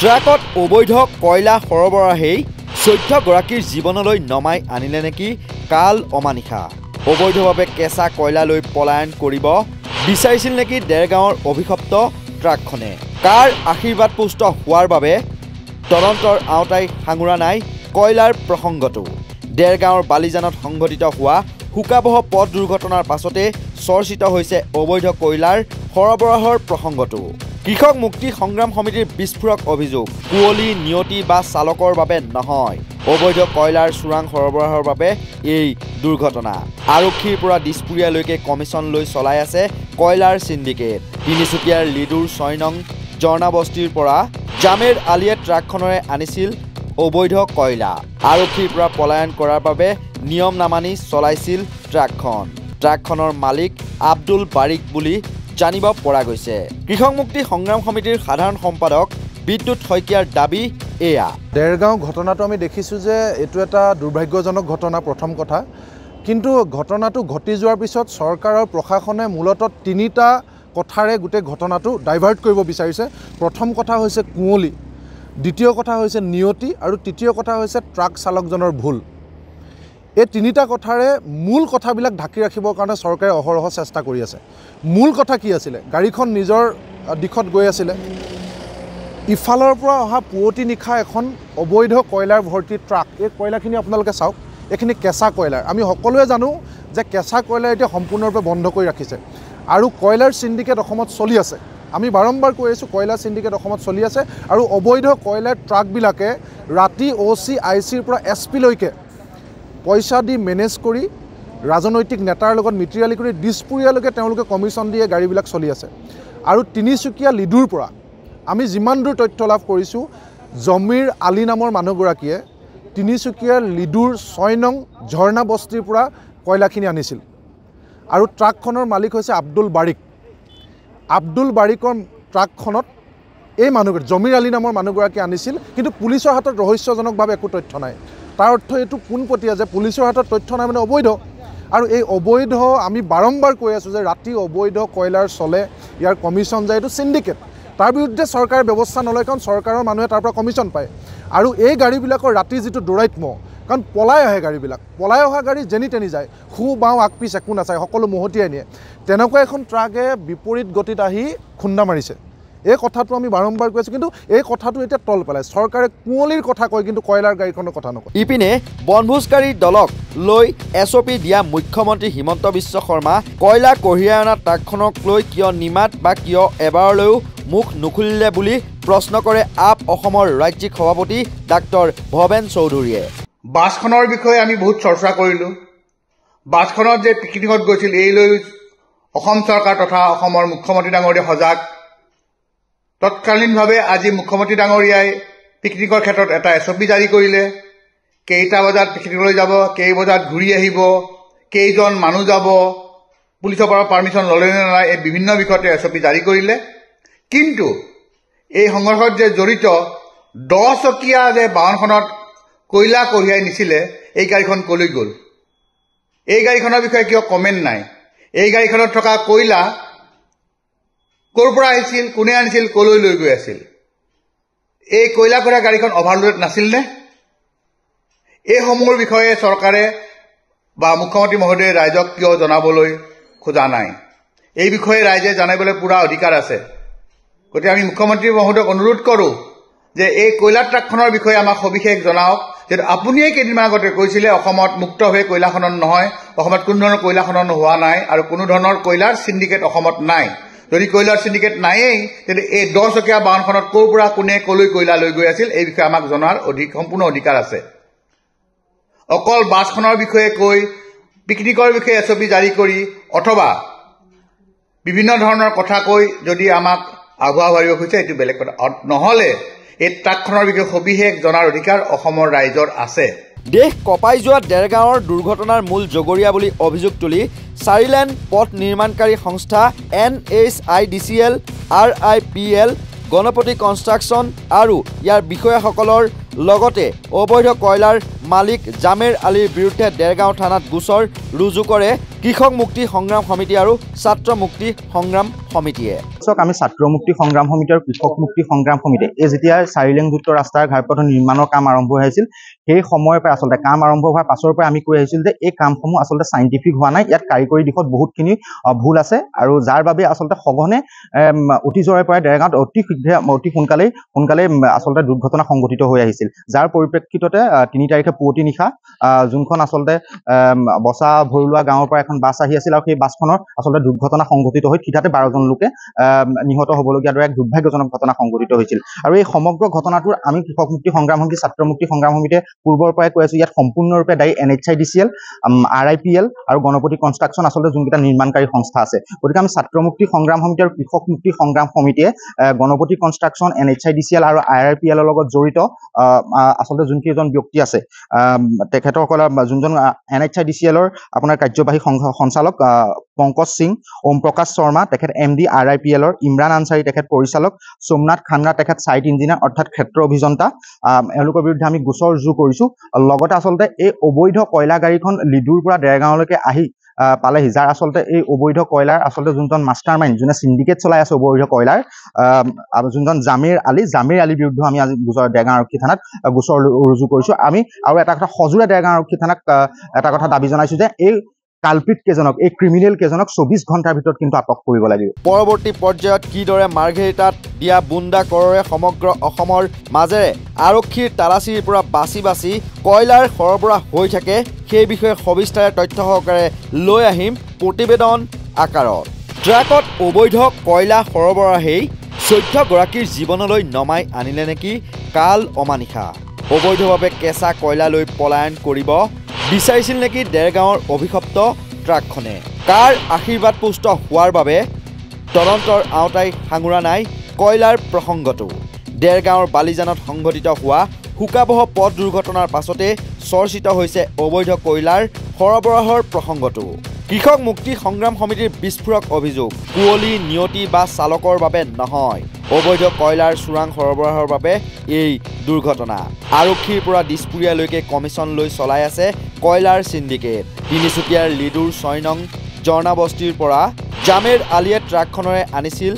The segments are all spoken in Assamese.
ট্ৰাকত অবৈধ কয়লা সৰবৰাহেই 14 গৰাকীৰ জীৱনলৈ নমাই আনিলে নেকি কাল অমানিশা। অবৈধভাৱে কেঁচা কয়লা লৈ পলায়ন কৰিব বিচাৰিছিল নেকি দেৰগাঁৱৰ অভিশপ্ত ট্ৰাকখনে। কাৰ আশীৰ্বাদ পুষ্ট হোৱাৰ বাবে তদন্তৰ আওতাই সাঙুৰা নাই কয়লাৰ প্ৰসংগটো। দেৰগাঁৱৰ বালিজানত সংঘটিত হোৱা শোকাবহ পথ দুৰ্ঘটনাৰ পাছতে চৰ্চিত হৈছে অবৈধ কয়লাৰ সৰবৰাহৰ প্ৰসংগটো। কৃষক মুক্তি সংগ্ৰাম সমিতিৰ বিস্ফোৰক অভিযোগ, কুঁৱলী নিয়তি বা চালকৰ বাবে নহয়, অবৈধ কয়লাৰ চোৰাং সৰবৰাহৰ বাবে এই দুৰ্ঘটনা। আৰক্ষীৰ পৰা দিছপুৰীয়ালৈকে কমিশ্যন লৈ চলাই আছে কয়লাৰ সিন্ডিকেট। তিনিচুকীয়াৰ লিডুৰ 6 নং জৰ্ণাবস্তিৰ পৰা জামেৰ আলীয়ে ট্ৰাকখনেৰে আনিছিল অবৈধ কয়লা। আৰক্ষীৰ পৰা পলায়ন কৰাৰ বাবে নিয়ম নামানি চলাইছিল ট্ৰাকখন। ট্ৰাকখনৰ মালিক আব্দুল বাৰিক বুলি জানিব পৰা গৈছে। কৃষক মুক্তি সংগ্ৰাম সমিতিৰ সাধাৰণ সম্পাদক বিদ্যুৎ শইকীয়াৰ দাবী এয়া। দেৰগাঁও ঘটনাটো আমি দেখিছোঁ যে এইটো এটা দুৰ্ভাগ্যজনক ঘটনা প্ৰথম কথা, কিন্তু ঘটনাটো ঘটি যোৱাৰ পিছত চৰকাৰ আৰু প্ৰশাসনে মূলতঃ 3টা কথাৰে গোটেই ঘটনাটো ডাইভাৰ্ট কৰিব বিচাৰিছে। প্ৰথম কথা হৈছে কুঁৱলী, দ্বিতীয় কথা হৈছে নিয়তি আৰু তৃতীয় কথা হৈছে ট্ৰাক চালকজনৰ ভুল। এই 3টা কথাৰে মূল কথাবিলাক ঢাকি ৰাখিবৰ কাৰণে চৰকাৰে অহৰহ চেষ্টা কৰি আছে। মূল কথা কি আছিলে? গাড়ীখন নিজৰ দিশত গৈ আছিলে, ইফালৰ পৰা অহা পুৱতি নিশা এখন অবৈধ কয়লাৰ ভৰ্তি ট্ৰাক। এই কয়লাখিনি আপোনালোকে চাওক, এইখিনি কেঁচা কয়লাৰ। আমি সকলোৱে জানো যে কেঁচা কয়লা এতিয়া সম্পূৰ্ণৰূপে বন্ধ কৰি ৰাখিছে আৰু কয়লাৰ সিন্ডিকেট অসমত চলি আছে। আমি বাৰম্বাৰ কৈ আছোঁ কয়লা সিন্ডিকেট অসমত চলি আছে আৰু অবৈধ কয়লাৰ ট্ৰাকবিলাকে ৰাতি OC ICৰ পৰা SP লৈকে পইচা দি মেনেজ কৰি ৰাজনৈতিক নেতাৰ লগত মিত্ৰিয়ালি কৰি দিছপুৰীয়ালৈকে তেওঁলোকে কমিশ্যন দিয়ে গাড়ীবিলাক চলি আছে। আৰু তিনিচুকীয়া লিডুৰ পৰা আমি যিমান দূৰ তথ্য লাভ কৰিছোঁ, জমিৰ আলী নামৰ মানুহগৰাকীয়ে তিনিচুকীয়াৰ লিডুৰ 6 নং ঝৰ্ণা বস্তিৰ পৰা কয়লাখিনি আনিছিল আৰু ট্ৰাকখনৰ মালিক হৈছে আব্দুল বাৰিক। আব্দুল বাৰিকৰ ট্ৰাকখনত এই মানুহগৰাকী জমিৰ আলী নামৰ মানুহগৰাকী আনিছিল, কিন্তু পুলিচৰ হাতত ৰহস্যজনকভাৱে একো তথ্য নাই। তাৰ অৰ্থ এইটো পোনপটীয়া যে পুলিচৰ হাতত তথ্য নাই মানে অবৈধ। আৰু এই অবৈধ আমি বাৰম্বাৰ কৈ আছোঁ যে ৰাতি অবৈধ কয়লাৰ চলে, ইয়াৰ কমিশ্যন যায়, এইটো সিন্ডিকেট। তাৰ বিৰুদ্ধে চৰকাৰে ব্যৱস্থা নলয়, কাৰণ চৰকাৰৰ মানুহে তাৰ পৰা কমিশ্যন পায়। আৰু এই গাড়ীবিলাকৰ ৰাতি যিটো দৌৰাত্ম্য, কাৰণ পলাই আহে গাড়ীবিলাক, পলাই অহা গাড়ী যেনি তেনি যায়, সু বাওঁ আগ পিছ একো নাচায়, সকলো মহতিয়াই নিয়ে। তেনেকুৱা এখন ট্ৰাকে বিপৰীত গতিত আহি খুন্দা মাৰিছে। এই কথাটো আমি বাৰম্বাৰ কৈ আছোঁ, কিন্তু এই কথাটো এতিয়া তল পেলায়। চৰকাৰে কুঁৱলীৰ কথা কয় কিন্তু কয়লাৰ গাড়ীখনৰ কথা নকয়। ইপিনে বনভোজকাৰী দলক লৈ SOP দিয়া মুখ্যমন্ত্ৰী হিমন্ত বিশ্ব শৰ্মা কয়লা কঢ়িয়াই অনা ট্ৰাকখনক লৈ কিয় নিমাত বা কিয় এবাৰলৈও মুখ নুখুলিলে বুলি প্ৰশ্ন কৰে আপ অসমৰ ৰাজ্যিক সভাপতি ডাক্তৰ ভৱেন চৌধুৰীয়ে। বাছখনৰ বিষয়ে আমি বহুত চৰ্চা কৰিলোঁ। বাছখনত যে পিকনিকত গৈছিল, এই লৈ অসম চৰকাৰ তথা অসমৰ মুখ্যমন্ত্ৰী ডাঙৰীয়া সজাগ। তৎকালীনভাৱে আজি মুখ্যমন্ত্ৰী ডাঙৰীয়াই পিকনিকৰ ক্ষেত্ৰত এটা SOP জাৰি কৰিলে। কেইটা বজাত পিকনিকলৈ যাব, কেই বজাত ঘূৰি আহিব, কেইজন মানুহ যাব, পুলিচৰ পৰা পাৰ্মিশ্যন ল'লে নে নাই, এই বিভিন্ন বিষয়তে SOP জাৰি কৰিলে। কিন্তু এই সংঘৰ্ষত যে জড়িত 10 চকীয়া যে বাহনখনত কয়লা কঢ়িয়াই নিছিলে, এই গাড়ীখন কলৈ গ'ল? এই গাড়ীখনৰ বিষয়ে কিয় কমেণ্ট নাই? এই গাড়ীখনত থকা কয়লা ক'ৰ পৰা আহিছিল, কোনে আনিছিল, কলৈ লৈ গৈ আছিল? এই কয়লা কঢ়িয়া গাড়ীখন অভাৰলোডেড নাছিল নে? এইসমূহৰ বিষয়ে চৰকাৰে বা মুখ্যমন্ত্ৰী মহোদয়ে ৰাইজক কিয় জনাবলৈ খোজা নাই? এই বিষয়ে ৰাইজে জানিবলৈ পূৰা অধিকাৰ আছে। গতিকে আমি মুখ্যমন্ত্ৰী মহোদয়ক অনুৰোধ কৰোঁ যে এই কয়লা ট্ৰাকখনৰ বিষয়ে আমাক সবিশেষ জনাওক। যিহেতু আপুনিয়ে কেইদিনমান আগতে কৈছিলে অসমত মুক্তভাৱে কয়লা খনন নহয়, অসমত কোনো ধৰণৰ কয়লা খনন হোৱা নাই আৰু কোনো ধৰণৰ কয়লাৰ সিন্ডিকেট অসমত নাই। যদি কয়লাৰ সিন্ডিকেট নায়েই, তেন্তে এই 10 চকীয়া বাহনখনত ক'ৰ পৰা কোনে কলৈ কয়লা লৈ গৈ আছিল, এই বিষয়ে আমাক জনাৰ সম্পূৰ্ণ অধিকাৰ আছে। অকল বাছখনৰ বিষয়ে কৈ পিকনিকৰ বিষয়ে SOP জাৰি কৰি অথবা বিভিন্ন ধৰণৰ কথা কৈ যদি আমাক আগুৱা ভাবিব খুজিছে, এইটো বেলেগ কথা। নহ'লে এই ট্ৰাকখনৰ বিষয়ে সবিশেষ জনাৰ অধিকাৰ অসমৰ ৰাইজৰ আছে। দেশ কঁপাই যোৱা দেৰগাঁৱৰ দুৰ্ঘটনাৰ মূল জগৰীয়া বুলি অভিযোগ তুলি 4 লেন পথ নিৰ্মাণকাৰী সংস্থা NHIDCL, RIPL, গণপতি কনষ্ট্ৰাকশ্যন আৰু ইয়াৰ বিষয়াসকলৰ লগতে অবৈধ কয়লাৰ মালিক জামেৰ আলীৰ বিৰুদ্ধে দেৰগাঁও থানাত গোচৰ ৰুজু কৰে কৃষক মুক্তি সংগ্ৰাম সমিতি আৰু ছাত্ৰ মুক্তি সংগ্ৰাম সমিতিয়ে। আমি ছাত্ৰ মুক্তি সংগ্ৰাম সমিতি আৰু কৃষক মুক্তি সংগ্ৰাম সমিতি এই যেতিয়া 4 লেনযুক্ত ৰাস্তাৰ ঘাইপথ নিৰ্মাণৰ কাম আৰম্ভ হৈছিল সেই সময়ৰ পৰা আচলতে কাম আৰম্ভ হোৱাৰ পাছৰ পৰা আমি কৈ আহিছিল যে এই কামসমূহ আচলতে সাইন্টিফিক হোৱা নাই, ইয়াত কাৰিকৰী দিশত বহুতখিনি ভুল আছে আৰু যাৰ বাবে আচলতে সঘনে অতীজৰে পৰা দেৰগাঁৱত অতি সোনকালেই আচলতে দুৰ্ঘটনা সংঘটিত হৈ আহিছিল। যাৰ পৰিপ্ৰেক্ষিততে 3 তাৰিখে পুৱতি নিশা যোনখন আচলতে বসা ভৰুলোৱা গাঁৱৰ পৰা এখন বাছ আহি আছিল আৰু সেই বাছখনৰ আচলতে দুৰ্ঘটনা সংঘটিত হৈ থিতাতে 12জন লোকে নিহত হ'বলগীয়া দৰে এক দুৰ্ভাগ্যজনক ঘটনা সংঘটিত হৈছিল। আৰু এই সমগ্ৰ ঘটনাটোৰ আমি কৃষক মুক্তি সংগ্ৰাম সমিতি ছাত্ৰ মুক্তি সংগ্ৰাম সমিতিয়ে পূৰ্বৰ পৰাই কৈ আছো ইয়াত সম্পূৰ্ণৰূপে দায়ী NHIDCL, RIPL আৰু গণপতি কনষ্ট্ৰাকশ্যন আচলতে যোনকেইটা নিৰ্মাণকাৰী সংস্থা আছে। গতিকে আমি ছাত্ৰ মুক্তি সংগ্ৰাম সমিতি আৰু কৃষক মুক্তি সংগ্ৰাম সমিতিয়ে গণপতি কনষ্ট্ৰাকশ্যন, NHIDCL আৰু RIPL ৰ লগত জড়িত আচলতে যোনকেইজন ব্যক্তি আছে তেখেতসকলৰ যোনজন NHIDCL ৰ আপোনাৰ কাৰ্যবাহী সঞ্চালক পংকজ সিং, ওম প্ৰকাশ শৰ্মা তেখেত MD, RIPL ৰ ইমৰান আনচাৰী তেখেত পৰিচালক, সোমনাথ খান্না তেখেত ছাইট ইঞ্জিনিয়াৰ অৰ্থাৎ ক্ষেত্ৰ অভিযন্তা, এওঁলোকৰ বিৰুদ্ধে আমি গোচৰ ৰুজু কৰিছো। লগতে আচলতে এই অবৈধ কয়লা গাড়ীখন লিডুৰ পৰা দেৰগাঁৱলৈকে আহি পালেহি, যাৰ আচলতে এই অবৈধ কয়লাৰ আচলতে যোনজন মাষ্টাৰ মাইণ্ড যোনে সিন্ডিকেট চলাই আছে অবৈধ কয়লাৰ যোনজন জামেৰ আলীৰ বিৰুদ্ধে আমি আজি দেৰগাঁও আৰক্ষী থানাত গোচৰ ৰুজু কৰিছো। আমি আৰু এটা কথা সজোৰে দেৰগাঁও আৰক্ষী থানাক এটা কথা দাবী জনাইছো যে এই কালপিট কেইজনক, এই ক্ৰিমিনেল কেইজনক 24 ঘণ্টাৰ ভিতৰত কিন্তু আটক কৰিব লাগিব। পৰৱৰ্তী পৰ্যায়ত কিদৰে মাৰ্ঘেৰিটাত দিয়া বুন্দা কৰৰে সমগ্ৰ অসমৰ মাজেৰে আৰক্ষীৰ তালাচীৰ পৰা বাছি কয়লাৰ সৰবৰাহ হৈ থাকে সেই বিষয়ে সবিস্তাৰে তথ্য সহকাৰে লৈ আহিম প্ৰতিবেদন আকাৰত। ট্ৰাকত অবৈধ কয়লা সৰবৰাহেই 14 গৰাকীৰ জীৱনলৈ নমাই আনিলে নেকি কাল অমানিশা? অবৈধভাৱে কেঁচা কয়লা লৈ পলায়ন কৰিব বিচাৰিছিল নেকি দেৰগাঁৱৰ অভিশপ্ত ট্ৰাকখনে? কাৰ আশীৰ্বাদ পুষ্ট হোৱাৰ বাবে তদন্তৰ আওতাই সাঙুৰা নাই কয়লাৰ প্ৰসংগটো? দেৰগাঁৱৰ বালিজানত সংঘটিত হোৱা শোকাবহ পথ দুৰ্ঘটনাৰ পাছতে চৰ্চিত হৈছে অবৈধ কয়লাৰ সৰবৰাহৰ প্ৰসংগটো। কৃষক মুক্তি সংগ্ৰাম সমিতিৰ বিস্ফোৰক অভিযোগ, কুঁৱলী, নিয়তি বা চালকৰ বাবে নহয়, অবৈধ কয়লাৰ চোৰাং সৰবৰাহৰ বাবে এই দুৰ্ঘটনা। আৰক্ষীৰ পৰা দিছপুৰীয়ালৈকে কমিশ্যন লৈ চলাই আছে কয়লাৰ সিন্ডিকেট। তিনিচুকীয়াৰ লিডুৰ 6 নং জৰ্ণাবস্তিৰ পৰা জামেৰ আলীয়ে ট্ৰাকখনেৰে আনিছিল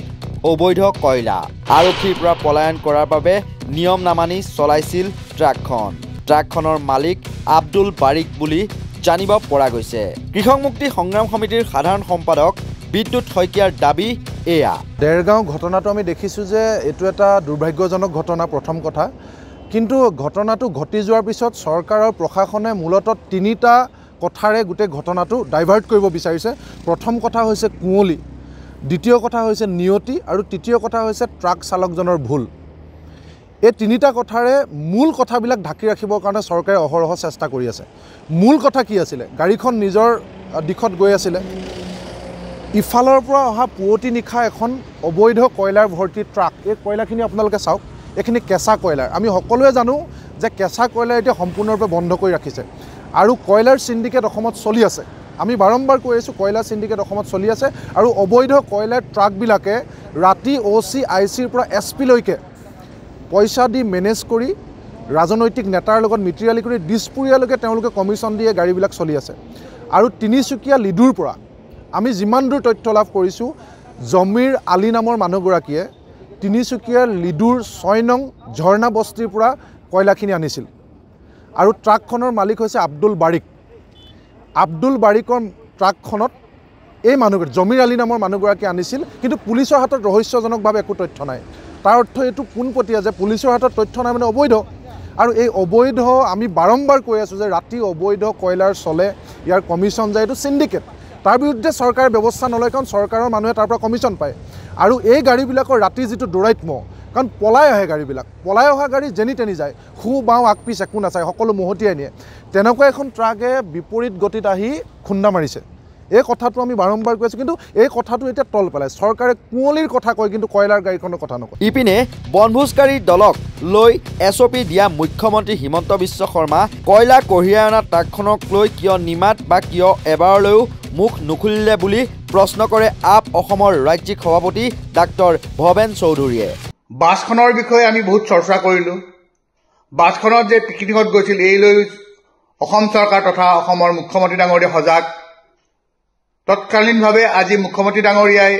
অবৈধ কয়লা। আৰক্ষীৰ পৰা পলায়ন কৰাৰ বাবে নিয়ম নামানি চলাইছিল ট্ৰাকখন। ট্ৰাকখনৰ মালিক আব্দুল বাৰিক বুলি জানিব পৰা গৈছে। কৃষক মুক্তি সংগ্ৰাম সমিতিৰ সাধাৰণ সম্পাদক বিদ্যুৎ শইকীয়াৰ দাবী এয়া। দেৰগাঁও ঘটনাটো আমি দেখিছোঁ যে এইটো এটা দুৰ্ভাগ্যজনক ঘটনা প্ৰথম কথা, কিন্তু ঘটনাটো ঘটি যোৱাৰ পিছত চৰকাৰ আৰু প্ৰশাসনে মূলতঃ 3টা কথাৰে গোটেই ঘটনাটো ডাইভাৰ্ট কৰিব বিচাৰিছে। প্ৰথম কথা হৈছে কুঁৱলী, দ্বিতীয় কথা হৈছে নিয়তি আৰু তৃতীয় কথা হৈছে ট্ৰাক চালকজনৰ ভুল। এই 3টা কথাৰে মূল কথাবিলাক ঢাকি ৰাখিবৰ কাৰণে চৰকাৰে অহৰহ চেষ্টা কৰি আছে। মূল কথা কি আছিলে? গাড়ীখন নিজৰ দিশত গৈ আছিলে, ইফালৰ পৰা অহা পুৱতি নিশা এখন অবৈধ কয়লাৰ ভৰ্তি ট্ৰাক। এই কয়লাখিনি আপোনালোকে চাওক, এইখিনি কেঁচা কয়লাৰ। আমি সকলোৱে জানো যে কেঁচা কয়লা এতিয়া সম্পূৰ্ণৰূপে বন্ধ কৰি ৰাখিছে আৰু কয়লাৰ সিন্ডিকেট অসমত চলি আছে। আমি বাৰম্বাৰ কৈ আছোঁ কয়লাৰ সিন্ডিকেট অসমত চলি আছে আৰু অবৈধ কয়লাৰ ট্ৰাকবিলাকে ৰাতি OC ICৰ পৰা SP লৈকে পইচা দি মেনেজ কৰি ৰাজনৈতিক নেতাৰ লগত মিত্ৰিয়ালি কৰি দিছপুৰীয়ালৈকে তেওঁলোকে কমিশ্যন দিয়ে গাড়ীবিলাক চলি আছে। আৰু তিনিচুকীয়া লিডুৰ পৰা আমি যিমান দূৰ তথ্য লাভ কৰিছোঁ, জমিৰ আলী নামৰ মানুহগৰাকীয়ে তিনিচুকীয়াৰ লিডুৰ 6 নং ঝৰ্ণা বস্তিৰ পৰা কয়লাখিনি আনিছিল আৰু ট্ৰাকখনৰ মালিক হৈছে আব্দুল বাৰিকৰ ট্ৰাকখনত এই মানুহগৰাকী জমিৰ আলী নামৰ মানুহগৰাকী আনিছিল, কিন্তু পুলিচৰ হাতত ৰহস্যজনকভাৱে একো তথ্য নাই। তাৰ অৰ্থ এইটো পোনপটীয়া যে পুলিচৰ হাতত তথ্য নাই মানে অবৈধ। আৰু এই অবৈধ আমি বাৰম্বাৰ কৈ আছোঁ যে ৰাতি অবৈধ কয়লাৰ চলে, ইয়াৰ কমিশ্যন যায়, এইটো সিন্ডিকেট। তাৰ বিৰুদ্ধে চৰকাৰে ব্যৱস্থা নলয়, কাৰণ চৰকাৰৰ মানুহে তাৰ পৰা কমিশ্যন পায়। আৰু এই গাড়ীবিলাকৰ ৰাতি যিটো দৌৰাত্ম, কাৰণ পলাই আহে গাড়ীবিলাক, পলাই অহা গাড়ী যেনি তেনি যায়, সু বাওঁ আগপিছ একো নাচায়, সকলো মহতিয়াই নিয়ে। তেনেকুৱা এখন ট্ৰাকে বিপৰীত গতিত আহি খুন্দা মাৰিছে। এই কথাটো আমি বাৰম্বাৰ কৈ আছোঁ, কিন্তু এই কথাটো এতিয়া তল পেলায়। চৰকাৰে কুঁৱলীৰ কথা কয় কিন্তু কয়লাৰ গাড়ীখনৰ কথা নকয়। ইপিনে বনভোজকাৰী দলক লৈ SOP দিয়া মুখ্যমন্ত্ৰী হিমন্ত বিশ্ব শৰ্মা কয়লা কঢ়িয়াই অনা ট্ৰাকখনক লৈ কিয় নিমাত বা কিয় এবাৰলৈও মুখ নুখুলিলে বুলি প্ৰশ্ন কৰে আপ অসমৰ ৰাজ্যিক সভাপতি ডাক্তৰ ভৱেন চৌধুৰীয়ে। বাছখনৰ বিষয়ে আমি বহুত চৰ্চা কৰিলোঁ। বাছখনত যে পিকনিকত গৈছিল এই লৈ অসম চৰকাৰ তথা অসমৰ মুখ্যমন্ত্ৰী ডাঙৰীয়া সজাগ। তৎকালীনভাৱে আজি মুখ্যমন্ত্ৰী ডাঙৰীয়াই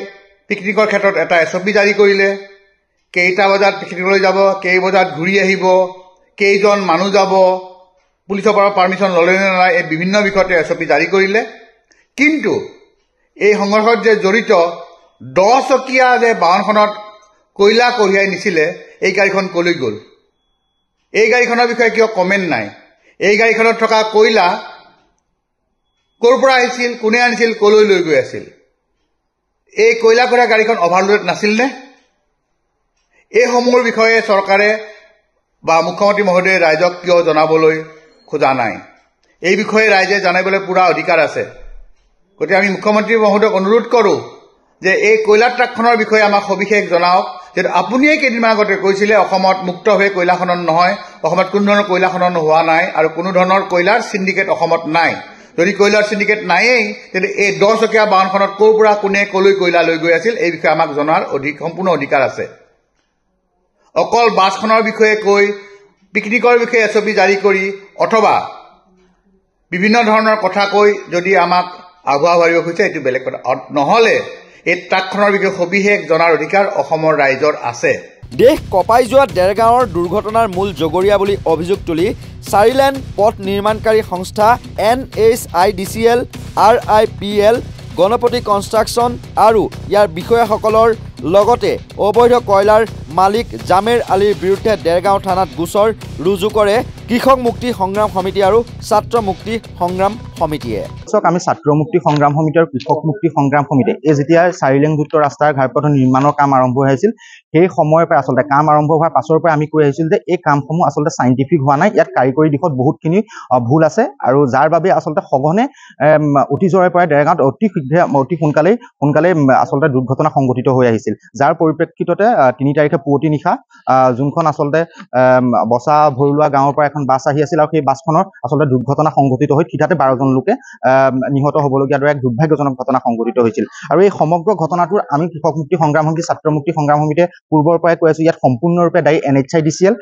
পিকনিকৰ ক্ষেত্ৰত এটা SOP জাৰি কৰিলে। কেইটা বজাত পিকনিকলৈ যাব, কেই বজাত ঘূৰি আহিব, কেইজন মানুহ যাব, পুলিচৰ পৰা পাৰ্মিশ্যন ল'লে নে নাই, এই বিভিন্ন বিষয়তে SOP জাৰি কৰিলে। কিন্তু এই সংঘৰ্ষত যে জড়িত 10 চকীয়া যে বাহনখনত কয়লা কঢ়িয়াই নিছিলে, এই গাড়ীখন কলৈ গ'ল? এই গাড়ীখনৰ বিষয়ে কিয় কমেণ্ট নাই? এই গাড়ীখনত থকা কয়লা ক'ৰ পৰা আহিছিল, কোনে আনিছিল, কলৈ লৈ গৈ আছিল? এই কয়লা কঢ়িয়া গাড়ীখন অভাৰলোডেড নাছিল নে? এইসমূহৰ বিষয়ে চৰকাৰে বা মুখ্যমন্ত্ৰী মহোদয়ে ৰাইজক কিয় জনাবলৈ খোজা নাই? এই বিষয়ে ৰাইজে জানিবলৈ পুৰা অধিকাৰ আছে। গতিকে আমি মুখ্যমন্ত্ৰী মহোদয়ক অনুৰোধ কৰোঁ যে এই কয়লা ট্ৰাকখনৰ বিষয়ে আমাক সবিশেষ জনাওক। যিহেতু আপুনিয়ে কেইদিনমান আগতে কৈছিলে অসমত মুক্তভাৱে কয়লা খনন নহয়, অসমত কোনো ধৰণৰ কয়লা খনন হোৱা নাই আৰু কোনো ধৰণৰ কয়লাৰ চিণ্ডিকেট অসমত নাই। যদি কয়লাৰ চিণ্ডিকেট নায়েই, তেন্তে এই 10 চকীয়া বাহনখনত ক'ৰ পৰা কোনে কলৈ কয়লা লৈ গৈ আছিল, এই বিষয়ে আমাক জনাৰ সম্পূৰ্ণ অধিকাৰ আছে। অকল বাছখনৰ বিষয়ে কৈ পিকনিকৰ বিষয়ে SOP জাৰি কৰি অথবা বিভিন্ন ধৰণৰ কথা কৈ যদি আমাক আগুৱা ভাবিব খুজিছে, এইটো বেলেগ কথা। নহ'লে এই ট্ৰাকখনৰ বিষয়ে সবিশেষ জনাৰ অধিকাৰ অসমৰ ৰাইজৰ আছে। দেশ কঁপাই যোৱা ডেৰগাঁৱৰ দুৰ্ঘটনাৰ মূল জগৰীয়া বুলি অভিযোগ তুলি 4 লেন পথ নিৰ্মাণকাৰী সংস্থা NHIDCL, RIPL, গণপতি কনষ্ট্ৰাকশ্যন আৰু ইয়াৰ বিষয়াসকলৰ লগতে অবৈধ কয়লাৰ মালিক জামেৰ আলীৰ বিৰুদ্ধে ডেৰগাঁও থানাত গোচৰ ৰুজু কৰে কৃষক মুক্তি সংগ্ৰাম সমিতি আৰু ছাত্ৰ মুক্তি সংগ্ৰাম সমিতিয়ে। আমি ছাত্ৰ মুক্তি সংগ্ৰাম সমিতি আৰু কৃষক মুক্তি সংগ্ৰাম সমিতি এই যেতিয়া 4 লেনযুক্ত ৰাস্তাৰ ঘাইপথ নিৰ্মাণৰ কাম আৰম্ভ হৈছিল, সেই সময়ৰ পৰা আচলতে কাম আৰম্ভ হোৱাৰ পাছৰ পৰা আমি কৈ আহিছিল যে এই কামসমূহ আচলতে চাইণ্টিফিক হোৱা নাই, ইয়াত কাৰিকৰী দিশত বহুতখিনি ভুল আছে আৰু যাৰ বাবে আচলতে সঘনে অতীজৰে পৰা ডেৰগাঁৱত অতি সোনকালেই আচলতে দুৰ্ঘটনা সংঘটিত হৈ আহিছিল। যাৰ পৰিপ্ৰেক্ষিততে 3 তাৰিখে পুৱতি নিশা যোনখন আচলতে বচা ভৰুলোৱা গাঁৱৰ পৰা এখন বাছ আহি আছিল আৰু সেই বাছখনৰ আচলতে দুৰ্ঘটনা সংঘটিত হৈ থিতাতে 12জন লোকে নিহত হ'বলগীয়া দৰে এক দুৰ্ভাগ্যজনক ঘটনা সংঘটিত হৈছিল। আৰু এই সমগ্ৰ ঘটনাটোৰ আমি কৃষক মুক্তি সংগ্ৰাম সমিতি, ছাত্ৰ মুক্তি সংগ্ৰাম সমিতিয়ে পূৰ্বৰ পৰাই কৈ আছো, ইয়াত সম্পূৰ্ণৰূপে দায়ী NHIDCL,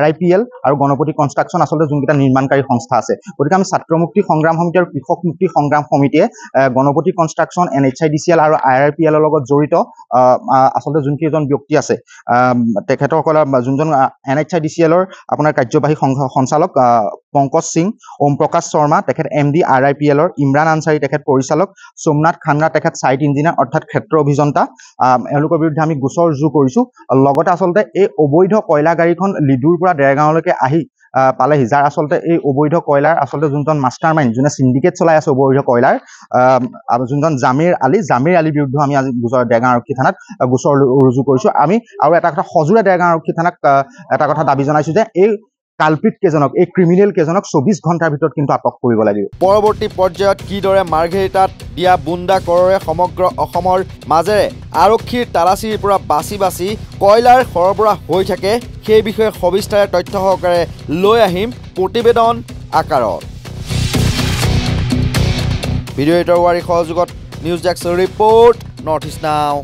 RIPL আৰু গণপতি কনষ্ট্ৰাকশ্যন আচলতে যোনকেইটা নিৰ্মাণকাৰী সংস্থা আছে। গতিকে আমি ছাত্ৰ মুক্তি সংগ্ৰাম সমিতি আৰু কৃষক মুক্তি সংগ্ৰাম সমিতিয়ে গণপতি কনষ্ট্ৰাকশ্যন, NHIDCL আৰু RIPL ৰ লগত জড়িত আচলতে যোনকেইজন ব্যক্তি আছে, তেখেতসকলৰ যোনজন NHIDCL ৰ আপোনাৰ কাৰ্যবাহী সঞ্চালক পংকজ সিং, ওম প্ৰকাশ শৰ্মা তেখেত MD, RIPL ৰ ইমৰান আনচাৰী তেখেত পৰিচালক, সোমনাথ খান্না তেখেত ছাইট ইঞ্জিনিয়াৰ অৰ্থাৎ ক্ষেত্ৰ অভিযন্তা, এওঁলোকৰ বিৰুদ্ধে আমি গোচৰ ৰুজু কৰিছো। লগতে আচলতে এই অবৈধ কয়লা গাড়ীখন লিডুৰ পৰা ডেৰগাঁৱলৈকে আহি পালেহি, যাৰ আচলতে এই অবৈধ কয়লাৰ আচলতে যোনজন মাষ্টাৰ মাইণ্ড, যোনে চিণ্ডিকেট চলাই আছে অবৈধ কয়লাৰ, যোনজন জামেৰ আলীৰ বিৰুদ্ধে আমি আজি ডেৰগাঁও আৰক্ষী থানাত গোচৰ ৰুজু কৰিছো। আমি আৰু এটা কথা সজোৰে ডেৰগাঁও আৰক্ষী থানাক এটা কথা দাবী জনাইছো যে এই কালপিট কেইজনক, এই ক্ৰিমিনেল কেইজনক 24 ঘণ্টাৰ ভিতৰত কিন্তু আটক কৰিব লাগিব। পৰৱৰ্তী পৰ্যায়ত কিদৰে মাৰ্ঘেৰিটাত দিয়া বুন্দা কৰৰে সমগ্ৰ অসমৰ মাজেৰে আৰক্ষীৰ তালাচীৰ পৰা বাছি বাছি কয়লাৰ সৰবৰাহ হৈ থাকে, সেই বিষয়ে সবিস্তাৰে তথ্য সহকাৰে লৈ আহিম প্ৰতিবেদন আকাৰত। ভিডিঅ' এডিটৰ ৱাৰী সহযোগত news desk report, north east নাও।